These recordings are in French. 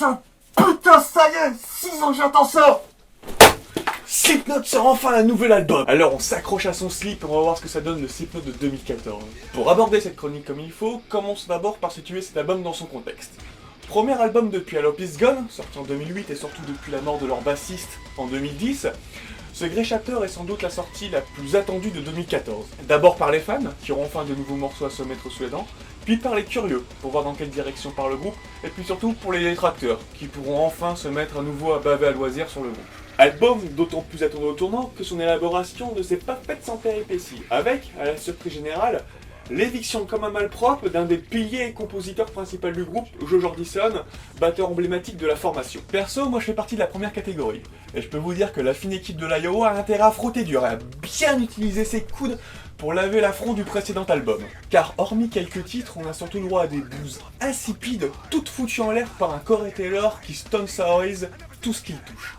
Putain, ça y est, 6 ans que j'entends ça. Slipknot sort enfin un nouvel album. Alors on s'accroche à son slip et on va voir ce que ça donne le Slipknot de 2014. Pour aborder cette chronique comme il faut, commençons d'abord par situer cet album dans son contexte. Premier album depuis All Hope Is Gone, sorti en 2008 et surtout depuis la mort de leur bassiste en 2010, ce Grey Chapter est sans doute la sortie la plus attendue de 2014. D'abord par les fans, qui auront enfin de nouveaux morceaux à se mettre sous les dents, puis par les curieux, pour voir dans quelle direction part le groupe, et puis surtout pour les détracteurs, qui pourront enfin se mettre à nouveau à baver à loisir sur le groupe. Album d'autant plus attendu au tournant que son élaboration ne s'est pas faite sans péripéties, avec, à la surprise générale, l'éviction comme un malpropre d'un des piliers et compositeurs principaux du groupe, Joe Jordison, batteur emblématique de la formation. Perso, moi je fais partie de la première catégorie, et je peux vous dire que la fine équipe de l'Iowa a intérêt à frotter dur et à bien utiliser ses coudes pour laver l'affront du précédent album. Car hormis quelques titres, on a surtout le droit à des blues insipides, toutes foutues en l'air par un Corey Taylor qui stone sourise tout ce qu'il touche.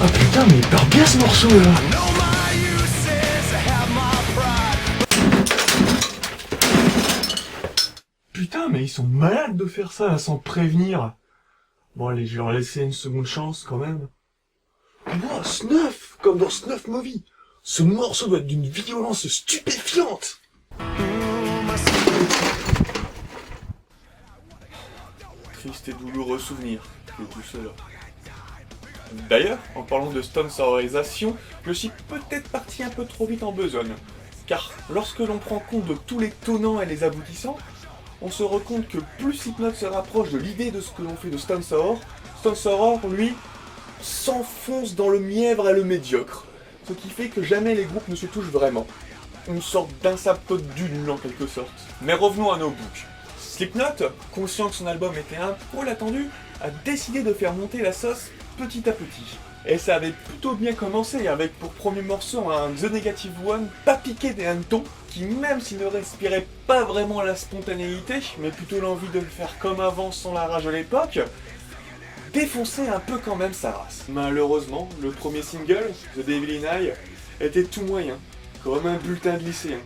Ah putain, mais il part bien ce morceau là. Putain, mais ils sont malades de faire ça là, sans prévenir. Bon allez, je vais leur laisser une seconde chance quand même. Moi, Snuff, comme dans Snuff Movie. Ce morceau doit être d'une violence stupéfiante. Triste et douloureux souvenir de tout cela. D'ailleurs, en parlant de stone sourisation, je suis peut-être parti un peu trop vite en besogne. Car lorsque l'on prend compte de tous les tenants et les aboutissants, on se rend compte que plus Slipknot se rapproche de l'idée de ce que l'on fait de Stone Sour, lui, s'enfonce dans le mièvre et le médiocre. Ce qui fait que jamais les groupes ne se touchent vraiment. Une sorte d'insymptote nul en quelque sorte. Mais revenons à nos boucs. Slipknot, conscient que son album était un poil attendu, a décidé de faire monter la sauce petit à petit. Et ça avait plutôt bien commencé avec pour premier morceau un The Negative One pas piqué des hannetons, qui même s'il ne respirait pas vraiment la spontanéité, mais plutôt l'envie de le faire comme avant sans la rage de l'époque, défonçait un peu quand même sa race. Malheureusement, le premier single, The Devil in I, était tout moyen, comme un bulletin de lycéen,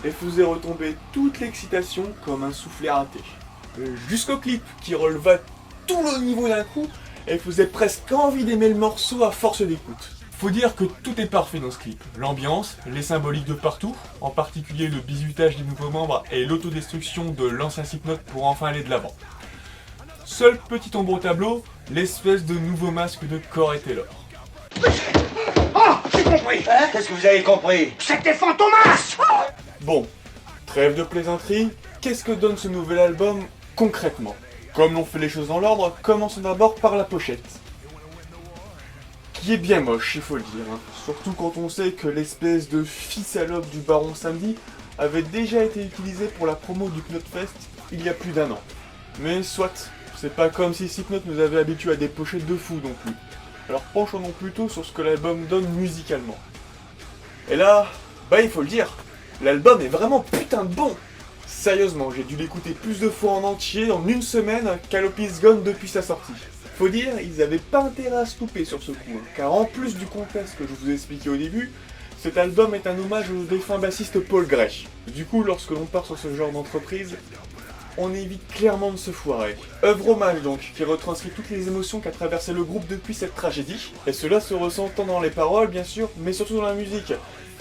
et faisait retomber toute l'excitation comme un soufflet raté. Jusqu'au clip qui releva tout le niveau d'un coup, et faisait presque envie d'aimer le morceau à force d'écoute. Faut dire que tout est parfait dans ce clip. L'ambiance, les symboliques de partout, en particulier le bizutage des nouveaux membres et l'autodestruction de l'ancien Slipknot pour enfin aller de l'avant. Seul petit ombre au tableau, l'espèce de nouveau masque de Corey Taylor. Oh, j'ai compris. Qu'est-ce que vous avez compris? C'était Fantomas. Bon, trêve de plaisanterie, qu'est-ce que donne ce nouvel album concrètement? Comme l'on fait les choses dans l'ordre, commençons d'abord par la pochette. Qui est bien moche, il faut le dire. Surtout quand on sait que l'espèce de fille salope du Baron Samedi avait déjà été utilisée pour la promo du Knotfest il y a plus d'1 an. Mais soit, c'est pas comme si Slipknot nous avait habitués à des pochettes de fou non plus. Alors penchons-nous plutôt sur ce que l'album donne musicalement. Et là, il faut le dire, l'album est vraiment putain de bon. Sérieusement, j'ai dû l'écouter plus de fois en entier en une semaine qu'All Hope Is Gone depuis sa sortie. Faut dire, ils avaient pas intérêt à se louper sur ce coup, car en plus du contexte que je vous ai expliqué au début, cet album est un hommage au défunt bassiste Paul Gray. Du coup, lorsque l'on part sur ce genre d'entreprise, on évite clairement de se foirer. Œuvre hommage donc, qui retranscrit toutes les émotions qu'a traversé le groupe depuis cette tragédie, et cela se ressent tant dans les paroles bien sûr, mais surtout dans la musique,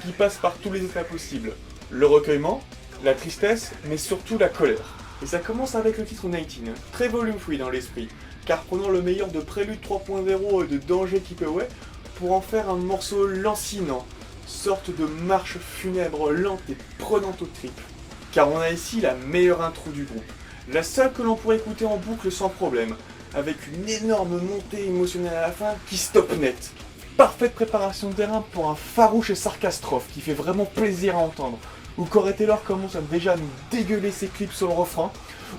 qui passe par tous les états possibles. Le recueillement, la tristesse, mais surtout la colère. Et ça commence avec le titre 19, très volume free dans l'esprit, car prenons le meilleur de Prélude 3.0 et de Danger Keep Away pour en faire un morceau lancinant, sorte de marche funèbre lente et prenante aux tripes. Car on a ici la meilleure intro du groupe, la seule que l'on pourrait écouter en boucle sans problème, avec une énorme montée émotionnelle à la fin qui stoppe net. Parfaite préparation de terrain pour un farouche sarcastrophe qui fait vraiment plaisir à entendre, où Corey Taylor commence à déjà nous dégueuler ses clips sur le refrain,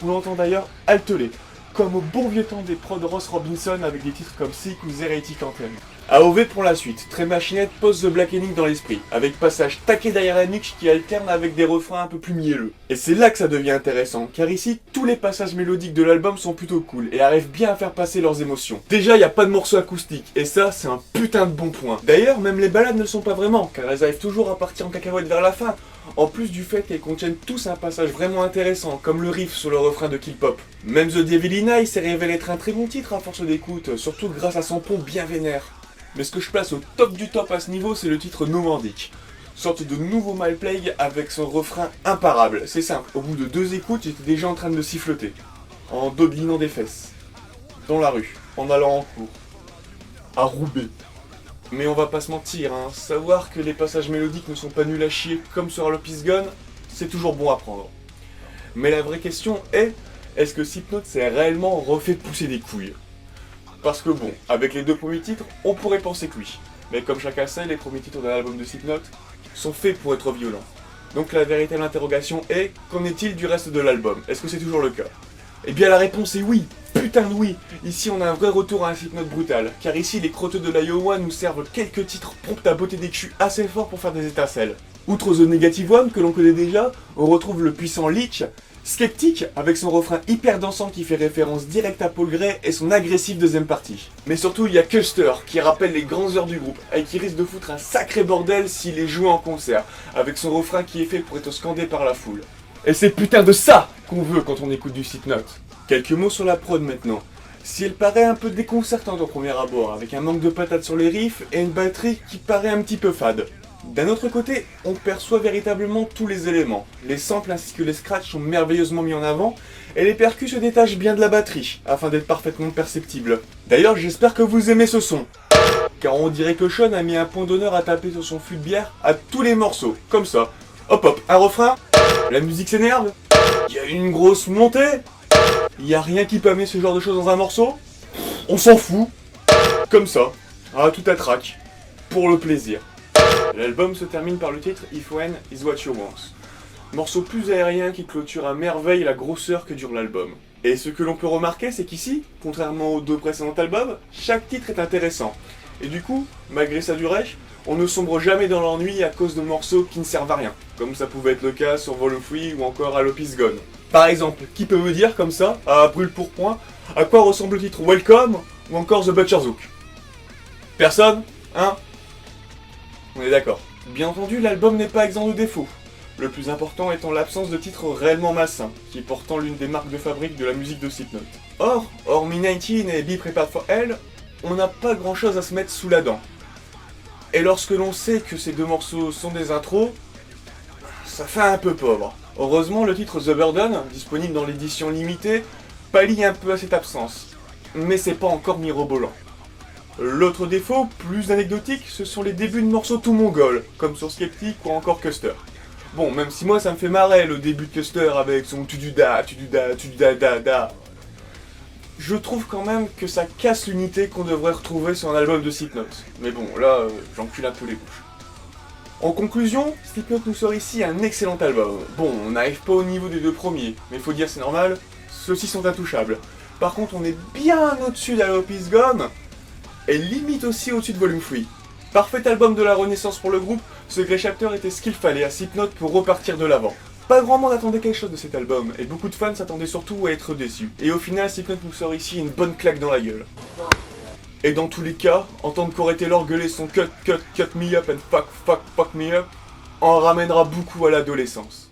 où l'on entend d'ailleurs halteler. comme au bon vieux temps des prods Ross Robinson avec des titres comme Sick ou Heretic Anthem. AOV pour la suite, très machinette pose The Blackening dans l'esprit, avec passage taqué derrière la nuque qui alterne avec des refrains un peu plus mielleux. Et c'est là que ça devient intéressant, car ici, tous les passages mélodiques de l'album sont plutôt cool et arrivent bien à faire passer leurs émotions. Déjà, il n'y a pas de morceaux acoustiques, et ça, c'est un putain de bon point. D'ailleurs, même les ballades ne le sont pas vraiment, car elles arrivent toujours à partir en cacahuète vers la fin, en plus du fait qu'elles contiennent tous un passage vraiment intéressant, comme le riff sur le refrain de Kill Pop. Même The Devil in I s'est révélé être un très bon titre à force d'écoute, surtout grâce à son pont bien vénère. Mais ce que je place au top du top à ce niveau, c'est le titre Normandique. Sorte de nouveau Malplague avec son refrain imparable. C'est simple, au bout de 2 écoutes, j'étais déjà en train de me siffloter. En dodelinant des fesses. Dans la rue, en allant en cours. À Roubaix. Mais on va pas se mentir, hein, savoir que les passages mélodiques ne sont pas nuls à chier comme sur All Is Gone, c'est toujours bon à prendre. Mais la vraie question est-ce que Slipknot s'est réellement refait pousser des couilles? Parce que bon, avec les 2 premiers titres, on pourrait penser que oui. Mais comme chacun sait, les premiers titres d'un album de Slipknot sont faits pour être violents. Donc la véritable interrogation est, qu'en est-il du reste de l'album? Est-ce que c'est toujours le cas? Eh bien la réponse est oui, putain de oui. Ici on a un vrai retour à un Slipknot brutal, car ici les crotteux de l'Iowa nous servent quelques titres prompts à botter des culs assez forts pour faire des étincelles. Outre The Negative One, que l'on connaît déjà, on retrouve le puissant Leech, Skeptic, avec son refrain hyper dansant qui fait référence directe à Paul Gray et son agressive deuxième partie. Mais surtout, il y a Custer, qui rappelle les grandes heures du groupe, et qui risque de foutre un sacré bordel s'il est joué en concert, avec son refrain qui est fait pour être scandé par la foule. Et c'est putain de ça qu'on veut quand on écoute du Slipknot. Quelques mots sur la prod maintenant. Si elle paraît un peu déconcertante au premier abord, avec un manque de patates sur les riffs et une batterie qui paraît un petit peu fade. D'un autre côté, on perçoit véritablement tous les éléments. Les samples ainsi que les scratchs sont merveilleusement mis en avant, et les percus se détachent bien de la batterie, afin d'être parfaitement perceptibles. D'ailleurs, j'espère que vous aimez ce son. Car on dirait que Sean a mis un point d'honneur à taper sur son fût de bière à tous les morceaux, comme ça. Hop hop, un refrain, la musique s'énerve, il y a une grosse montée, il n'y a rien qui peut amener ce genre de choses dans un morceau, on s'en fout, comme ça, à tout à trac, pour le plaisir. L'album se termine par le titre If When Is What You Want. Morceau plus aérien qui clôture à merveille la grosseur que dure l'album. Et ce que l'on peut remarquer, c'est qu'ici, contrairement aux 2 précédents albums, chaque titre est intéressant. Et du coup, malgré sa durée, on ne sombre jamais dans l'ennui à cause de morceaux qui ne servent à rien, comme ça pouvait être le cas sur Volume 3 ou encore All Is Gone. Par exemple, qui peut me dire comme ça, à brûle pour point, à quoi ressemble le titre Welcome ou encore The Butcher's Hook? Personne? Hein? On est d'accord. Bien entendu, l'album n'est pas exempt de défauts. Le plus important étant l'absence de titres réellement malsains, qui est pourtant l'une des marques de fabrique de la musique de Slipknot. Or, hormis 19 et Be Prepared for Hell, on n'a pas grand chose à se mettre sous la dent. Et lorsque l'on sait que ces 2 morceaux sont des intros, ça fait un peu pauvre. Heureusement, le titre The Burden, disponible dans l'édition limitée, pallie un peu à cette absence. Mais c'est pas encore mirobolant. L'autre défaut, plus anecdotique, ce sont les débuts de morceaux tout mongols, comme sur Skeptic ou encore Custer. Bon, même si moi ça me fait marrer le début de Custer avec son tududa, da. Je trouve quand même que ça casse l'unité qu'on devrait retrouver sur un album de Slipknot. Mais bon, là, j'encule un peu les bouches. En conclusion, Slipknot nous sort ici un excellent album. Bon, on n'arrive pas au niveau des 2 premiers, mais faut dire c'est normal, ceux-ci sont intouchables. Par contre, on est bien au-dessus d'All Is Gone, et limite aussi au-dessus de Volume 3. Parfait album de la renaissance pour le groupe, ce Grey Chapter était ce qu'il fallait à Slipknot pour repartir de l'avant. Pas grand monde attendait quelque chose de cet album, et beaucoup de fans s'attendaient surtout à être déçus. Et au final, Slipknot nous sort ici une bonne claque dans la gueule. Et dans tous les cas, entendre Corey Taylor gueuler son cut me up and fuck me up en ramènera beaucoup à l'adolescence.